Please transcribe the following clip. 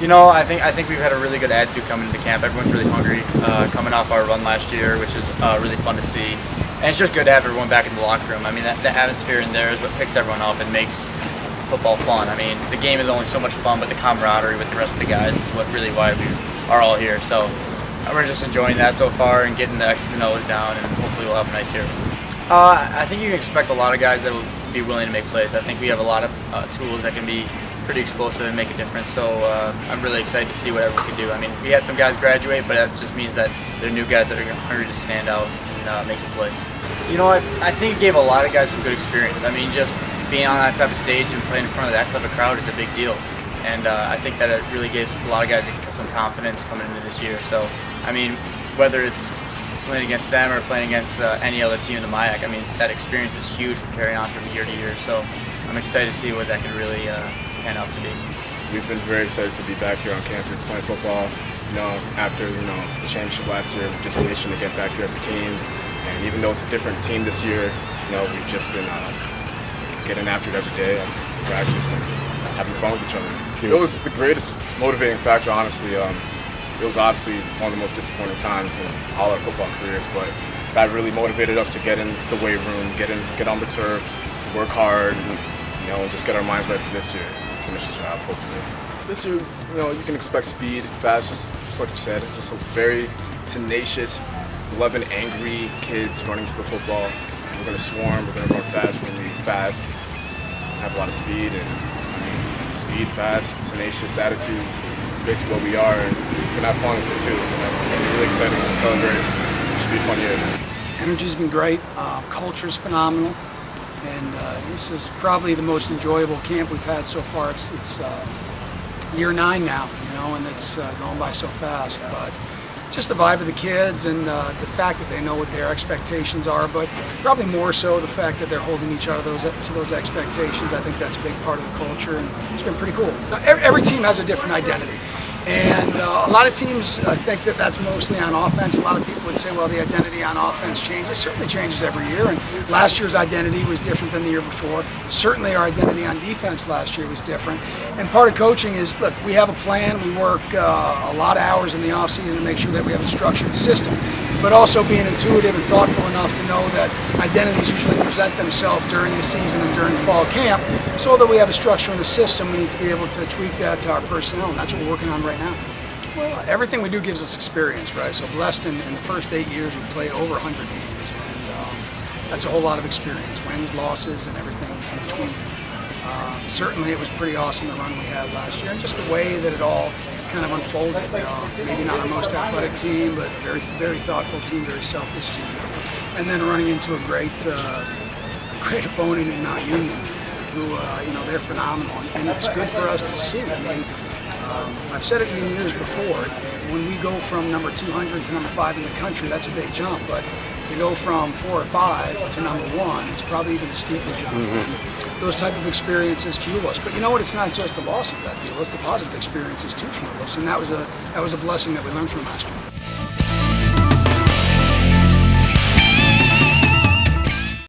I think we've had a really good attitude coming into camp. Everyone's really hungry, coming off our run last year, which is really fun to see. And it's just good to have everyone back in the locker room. I mean, the atmosphere in there is what picks everyone up and makes football fun. I mean, the game is only so much fun, but the camaraderie with the rest of the guys is why we are all here. So we're just enjoying that so far and getting the X's and O's down, and hopefully we'll have a nice year. I think you can expect a lot of guys that will be willing to make plays. I think we have a lot of tools that can be pretty explosive and make a difference. So I'm really excited to see what everyone can do. I mean, we had some guys graduate, but that just means that they're new guys that are hungry to stand out and make some plays. I think it gave a lot of guys some good experience. I mean, just being on that type of stage and playing in front of that type of crowd is a big deal. And I think that it really gives a lot of guys some confidence coming into this year. So, I mean, whether it's playing against them or playing against any other team in the MIAC, I mean, that experience is huge for carrying on from year to year. So I'm excited to see what that can really pan out to be. We've been very excited to be back here on campus playing football. After the championship last year, we've just been itching to get back here as a team. And even though it's a different team this year, we've just been getting after it every day, after practice, and having fun with each other. It was the greatest motivating factor, honestly. It was obviously one of the most disappointing times in all our football careers, but that really motivated us to get in the weight room, get on the turf, work hard, and just get our minds right for this year. Finish the job, hopefully. This year, you can expect speed, fast, just like you said, just a very tenacious, 11 angry kids running to the football. We're going to swarm, we're going to run fast, we're going to be fast, have a lot of speed, and speed, fast, tenacious attitudes. It's basically what we are, and we're going to have fun with it too. We're really excited to celebrate. It should be a fun year. Energy's been great, culture's phenomenal, and this is probably the most enjoyable camp we've had so far. It's year 9 now, and it's going by so fast. But just the vibe of the kids and the fact that they know what their expectations are, but probably more so the fact that they're holding each other to those expectations. I think that's a big part of the culture, and it's been pretty cool. Every team has a different identity, and a lot of teams think that that's mostly on offense. A lot of people would say, well, the identity on offense changes. It certainly changes every year, and last year's identity was different than the year before. Certainly our identity on defense last year was different. And part of coaching is, look, we have a plan. We work a lot of hours in the offseason to make sure that we have a structured system, but also being intuitive and thoughtful enough to know that identities usually present themselves during the season and during fall camp. So that we have a structure in the system, we need to be able to tweak that to our personnel, and that's what we're working on right now. Well, everything we do gives us experience, right? So blessed in the first 8 years, we played over 100 games, and that's a whole lot of experience, wins, losses, and everything in between. Certainly it was pretty awesome the run we had last year, and just the way that it all kind of unfolded. Maybe not our most athletic team, but a very, very thoughtful team, very selfless team. And then running into a great opponent in Mount Union, who they're phenomenal, and it's good for us to see. I mean, I've said it in years before. When we go from number 200 to number 5 in the country, that's a big jump. But to go from 4 or 5 to number 1, it's probably even a steeper jump. Mm-hmm. Those type of experiences fuel us. But you know what? It's not just the losses that fuel us. The positive experiences too fuel us, and that was a blessing that we learned from last year.